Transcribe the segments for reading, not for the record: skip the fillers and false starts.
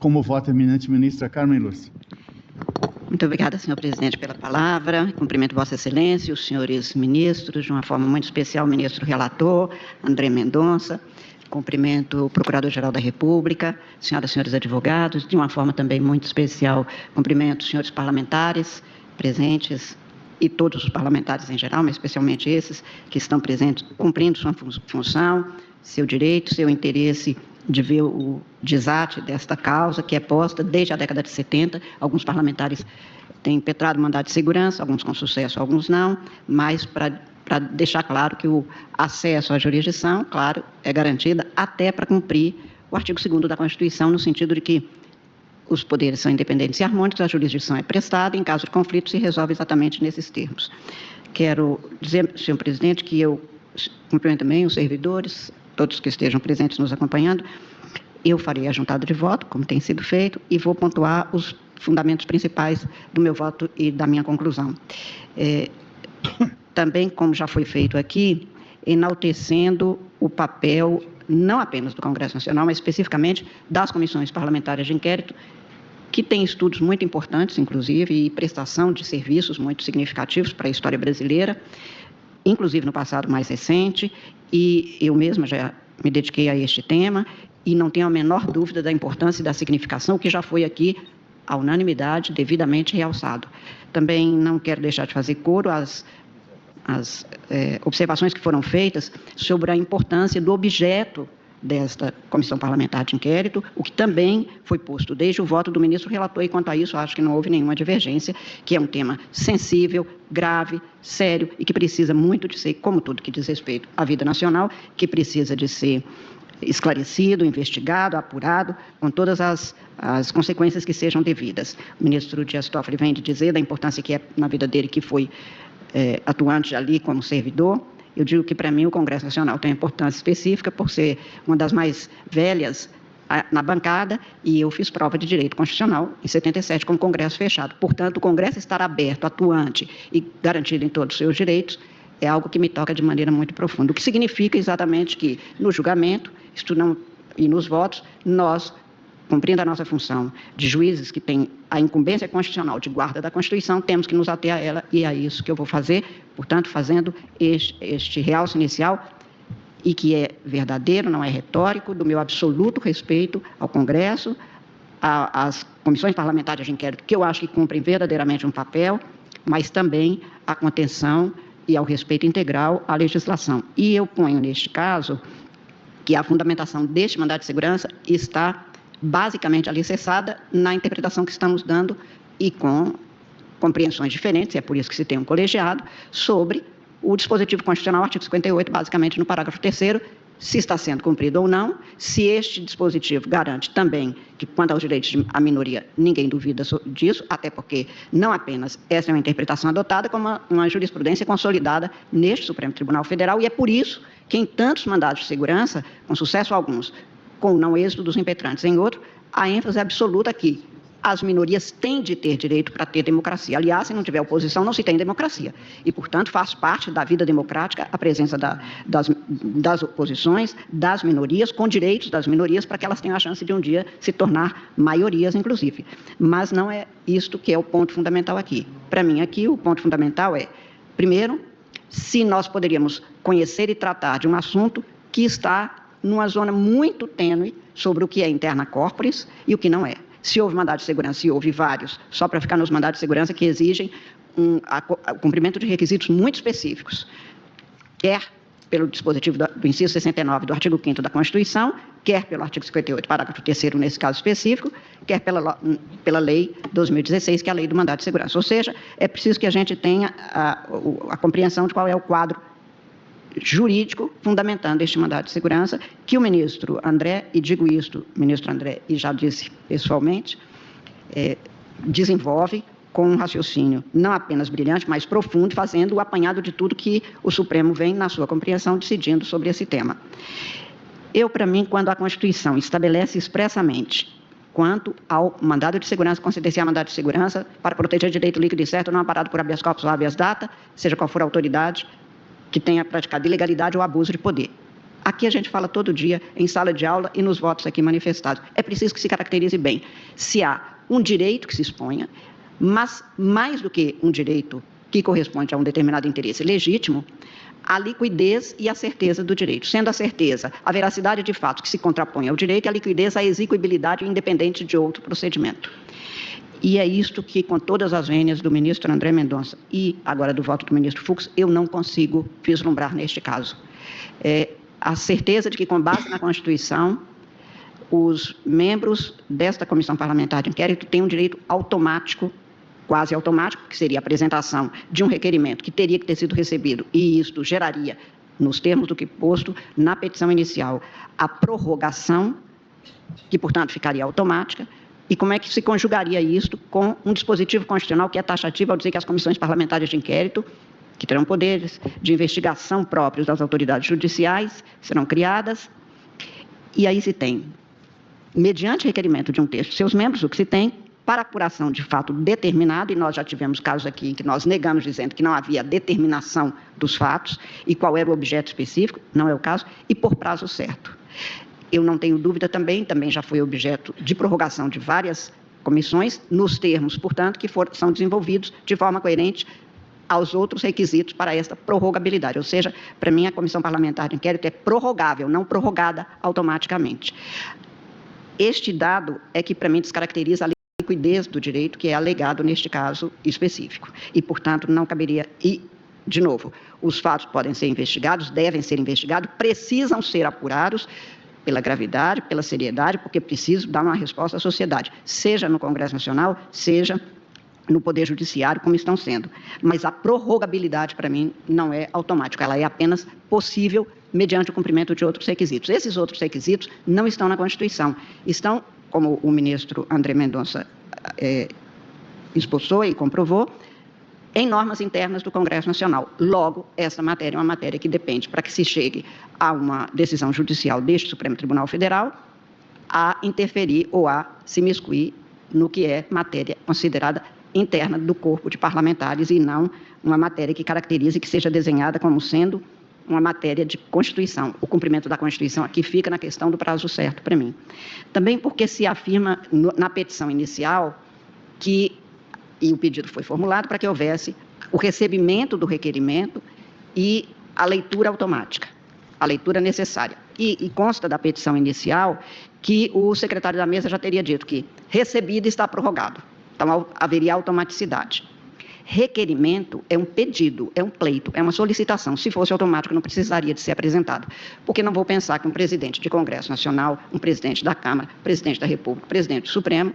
Como vota a eminente ministra Carmen Lúcia. Muito obrigada, senhor presidente, pela palavra. Cumprimento Vossa Excelência, os senhores ministros, de uma forma muito especial, o ministro relator, André Mendonça. Cumprimento o Procurador-Geral da República, senhoras e senhores advogados, de uma forma também muito especial, cumprimento os senhores parlamentares presentes e todos os parlamentares em geral, mas especialmente esses que estão presentes, cumprindo sua função, seu direito, seu interesse de ver o desate desta causa, que é posta desde a década de 70. Alguns parlamentares têm impetrado mandado de segurança, alguns com sucesso, alguns não, mas para deixar claro que o acesso à jurisdição, claro, é garantida até para cumprir o artigo 2º da Constituição, no sentido de que os poderes são independentes e harmônicos, a jurisdição é prestada, e em caso de conflito se resolve exatamente nesses termos. Quero dizer, senhor presidente, que eu cumprimento também os servidores, todos que estejam presentes nos acompanhando. Eu farei a juntada de voto, como tem sido feito, e vou pontuar os fundamentos principais do meu voto e da minha conclusão. Também, como já foi feito aqui, enaltecendo o papel não apenas do Congresso Nacional, mas especificamente das comissões parlamentares de inquérito, que têm estudos muito importantes, inclusive, e prestação de serviços muito significativos para a história brasileira, inclusive no passado mais recente, e eu mesma já me dediquei a este tema, e não tenho a menor dúvida da importância e da significação que já foi aqui, à unanimidade, devidamente realçado. Também não quero deixar de fazer coro às observações que foram feitas sobre a importância do objeto desta comissão parlamentar de inquérito, o que também foi posto desde o voto do ministro relator, e quanto a isso acho que não houve nenhuma divergência, que é um tema sensível, grave, sério e que precisa muito de ser, como tudo que diz respeito à vida nacional, que precisa de ser esclarecido, investigado, apurado, com todas as consequências que sejam devidas. O ministro Dias Toffoli vem de dizer da importância que é na vida dele, que foi atuante ali como servidor. Eu digo que, para mim, o Congresso Nacional tem importância específica por ser uma das mais velhas na bancada, e eu fiz prova de direito constitucional em 77 com o Congresso fechado. Portanto, o Congresso estar aberto, atuante e garantido em todos os seus direitos é algo que me toca de maneira muito profunda. O que significa exatamente que, no julgamento e nos votos, nós, cumprindo a nossa função de juízes que têm a incumbência constitucional de guarda da Constituição, temos que nos ater a ela, e é isso que eu vou fazer, portanto, fazendo este realce inicial, e que é verdadeiro, não é retórico, do meu absoluto respeito ao Congresso, às comissões parlamentares de inquérito, que eu acho que cumprem verdadeiramente um papel, mas também à contenção e ao respeito integral à legislação. E eu ponho, neste caso, que a fundamentação deste mandado de segurança está basicamente alicerçada na interpretação que estamos dando e com compreensões diferentes, é por isso que se tem um colegiado, sobre o dispositivo constitucional, artigo 58, basicamente no parágrafo 3º, se está sendo cumprido ou não, se este dispositivo garante também que, quanto aos direitos à minoria, ninguém duvida disso, até porque não apenas essa é uma interpretação adotada, como uma jurisprudência consolidada neste Supremo Tribunal Federal, e é por isso que em tantos mandados de segurança, com sucesso alguns, com o não êxito dos impetrantes em outro, a ênfase absoluta aqui. As minorias têm de ter direito para ter democracia. Aliás, se não tiver oposição, não se tem democracia. E, portanto, faz parte da vida democrática a presença das oposições, das minorias, com direitos das minorias, para que elas tenham a chance de um dia se tornar maiorias, inclusive. Mas não é isto que é o ponto fundamental aqui. Para mim, aqui, o ponto fundamental é, primeiro, se nós poderíamos conhecer e tratar de um assunto que está numa zona muito tênue sobre o que é interna corporis e o que não é. Se houve mandado de segurança, se houve vários, só para ficar nos mandados de segurança que exigem o cumprimento de requisitos muito específicos, quer pelo dispositivo do inciso 69 do artigo 5º da Constituição, quer pelo artigo 58, parágrafo 3º, nesse caso específico, quer pela lei 2016, que é a lei do mandado de segurança. Ou seja, é preciso que a gente tenha a compreensão de qual é o quadro jurídico fundamentando este mandado de segurança, que o ministro André, e digo isto, ministro André, e já disse pessoalmente, desenvolve com um raciocínio não apenas brilhante, mas profundo, fazendo o apanhado de tudo que o Supremo vem, na sua compreensão, decidindo sobre esse tema. Para mim, quando a Constituição estabelece expressamente quanto ao mandado de segurança, considerar mandado de segurança para proteger direito líquido e certo, não amparado por habeas corpus ou habeas data, seja qual for a autoridade que tenha praticado ilegalidade ou abuso de poder. Aqui a gente fala todo dia em sala de aula e nos votos aqui manifestados. É preciso que se caracterize bem se há um direito que se exponha, mas mais do que um direito que corresponde a um determinado interesse legítimo, a liquidez e a certeza do direito. Sendo a certeza a veracidade de fatos que se contrapõe ao direito e a liquidez a execuibilidade independente de outro procedimento. E é isto que, com todas as vênias do ministro André Mendonça e agora do voto do ministro Fux, eu não consigo vislumbrar neste caso. A certeza de que, com base na Constituição, os membros desta comissão parlamentar de inquérito têm um direito automático, quase automático, que seria a apresentação de um requerimento que teria que ter sido recebido, e isto geraria, nos termos do que posto na petição inicial, a prorrogação, que, portanto, ficaria automática. E como é que se conjugaria isto com um dispositivo constitucional que é taxativo ao dizer que as comissões parlamentares de inquérito, que terão poderes de investigação próprios das autoridades judiciais, serão criadas, e aí se tem, mediante requerimento de um terço de seus membros, o que se tem para apuração de fato determinado, e nós já tivemos casos aqui em que nós negamos dizendo que não havia determinação dos fatos e qual era o objeto específico, não é o caso, e por prazo certo. Eu não tenho dúvida também já foi objeto de prorrogação de várias comissões, nos termos, portanto, que são desenvolvidos de forma coerente aos outros requisitos para esta prorrogabilidade. Ou seja, para mim, a comissão parlamentar de inquérito é prorrogável, não prorrogada automaticamente. Este dado é que, para mim, descaracteriza a liquidez do direito que é alegado neste caso específico. E, portanto, não caberia... E, de novo, os fatos podem ser investigados, devem ser investigados, precisam ser apurados pela gravidade, pela seriedade, porque preciso dar uma resposta à sociedade, seja no Congresso Nacional, seja no Poder Judiciário, como estão sendo. Mas a prorrogabilidade, para mim, não é automática, ela é apenas possível mediante o cumprimento de outros requisitos. Esses outros requisitos não estão na Constituição, estão, como o ministro André Mendonça expulsou e comprovou, em normas internas do Congresso Nacional. Logo, essa matéria é uma matéria que depende, para que se chegue a uma decisão judicial deste Supremo Tribunal Federal, a interferir ou a se imiscuir no que é matéria considerada interna do corpo de parlamentares e não uma matéria que caracterize, que seja desenhada como sendo uma matéria de Constituição. O cumprimento da Constituição aqui fica na questão do prazo certo para mim. Também porque se afirma na petição inicial que, e o pedido foi formulado para que houvesse o recebimento do requerimento e a leitura automática, a leitura necessária. E consta da petição inicial que o secretário da mesa já teria dito que recebido está prorrogado. Então, haveria automaticidade. Requerimento é um pedido, é um pleito, é uma solicitação. Se fosse automático, não precisaria de ser apresentado. Porque não vou pensar que um presidente de Congresso Nacional, um presidente da Câmara, presidente da República, presidente do Supremo,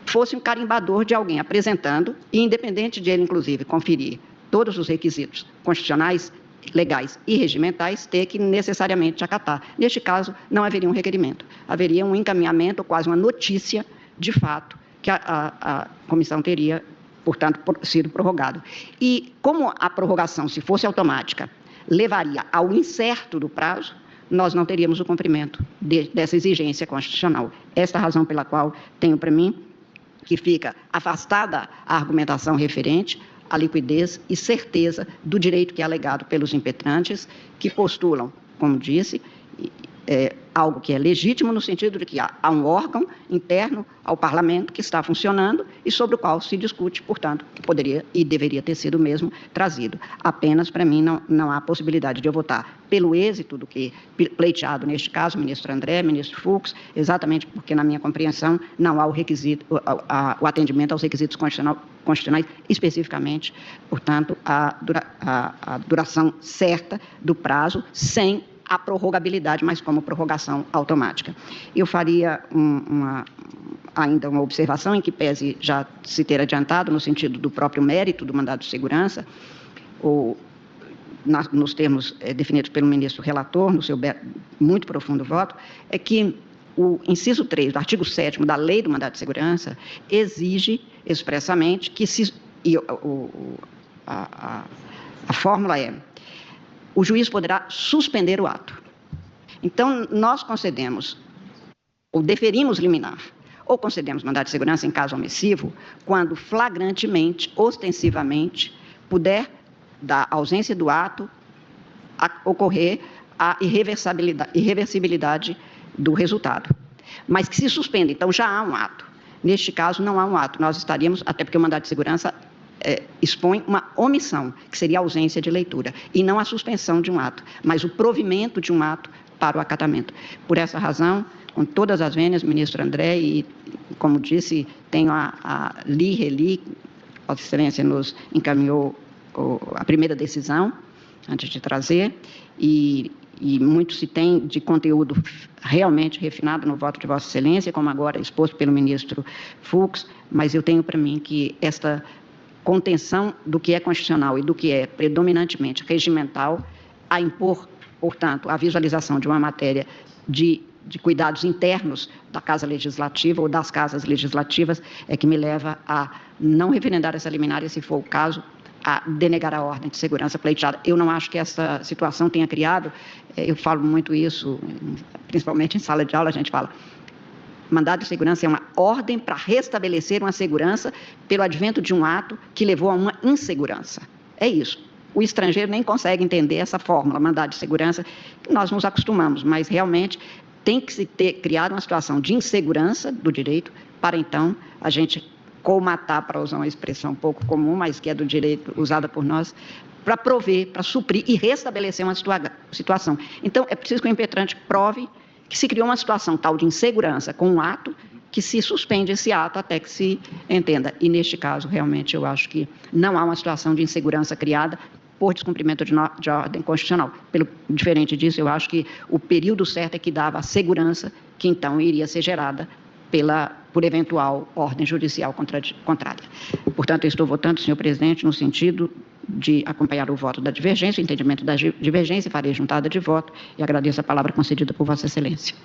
fosse um carimbador de alguém apresentando, e independente de ele, inclusive, conferir todos os requisitos constitucionais, legais e regimentais, ter que necessariamente acatar. Neste caso, não haveria um requerimento. Haveria um encaminhamento, quase uma notícia, de fato, que a comissão teria, portanto, sido prorrogado. E como a prorrogação, se fosse automática, levaria ao incerto do prazo, nós não teríamos o cumprimento dessa exigência constitucional. Esta é a razão pela qual tenho para mim que fica afastada a argumentação referente à liquidez e certeza do direito que é alegado pelos impetrantes, que postulam, como disse, algo que é legítimo no sentido de que há um órgão interno ao parlamento que está funcionando e sobre o qual se discute, portanto, que poderia e deveria ter sido mesmo trazido. Apenas, para mim, não há possibilidade de eu votar pelo êxito do que pleiteado neste caso, ministro André, ministro Fux, exatamente porque, na minha compreensão, não há o requisito, o atendimento aos requisitos constitucionais, especificamente, portanto, a duração certa do prazo, sem a prorrogabilidade, mas como prorrogação automática. Eu faria ainda uma observação em que pese já se ter adiantado no sentido do próprio mérito do mandado de segurança, nos termos definidos pelo ministro relator, no seu muito profundo voto, é que o inciso 3 do artigo 7º da Lei do Mandado de Segurança exige expressamente que a fórmula é: o juiz poderá suspender o ato. Então, nós concedemos, ou deferimos liminar, ou concedemos mandado de segurança em caso omissivo, quando flagrantemente, ostensivamente, puder, da ausência do ato, ocorrer a irreversibilidade do resultado. Mas que se suspenda, então já há um ato. Neste caso, não há um ato. Nós estaríamos, até porque o mandado de segurança expõe uma omissão, que seria a ausência de leitura, e não a suspensão de um ato, mas o provimento de um ato para o acatamento. Por essa razão, com todas as vênias, ministro André, e, como disse, tenho reli, Vossa Excelência nos encaminhou a primeira decisão, antes de trazer, e muito se tem de conteúdo realmente refinado no voto de Vossa Excelência, como agora exposto pelo ministro Fux, mas eu tenho para mim que esta contenção do que é constitucional e do que é predominantemente regimental, a impor, portanto, a visualização de uma matéria de cuidados internos da Casa Legislativa ou das casas legislativas, é que me leva a não referendar essa liminar e, se for o caso, a denegar a ordem de segurança pleiteada. Eu não acho que essa situação tenha criado, eu falo muito isso, principalmente em sala de aula, a gente fala, mandado de segurança é uma ordem para restabelecer uma segurança pelo advento de um ato que levou a uma insegurança. É isso. O estrangeiro nem consegue entender essa fórmula, mandado de segurança, nós nos acostumamos, mas realmente tem que se ter criado uma situação de insegurança do direito para, então, a gente colmatar, para usar uma expressão pouco comum, mas que é do direito usada por nós, para prover, para suprir e restabelecer uma situação. Então, é preciso que o impetrante prove que se criou uma situação tal de insegurança com um ato que se suspende esse ato até que se entenda. E, neste caso, realmente, eu acho que não há uma situação de insegurança criada por descumprimento de ordem constitucional. Diferente disso, eu acho que o período certo é que dava a segurança que, então, iria ser gerada por eventual ordem judicial contrária. Portanto, eu estou votando, senhor presidente, no sentido de acompanhar o voto da divergência, o entendimento da divergência, farei juntada de voto e agradeço a palavra concedida por Vossa Excelência.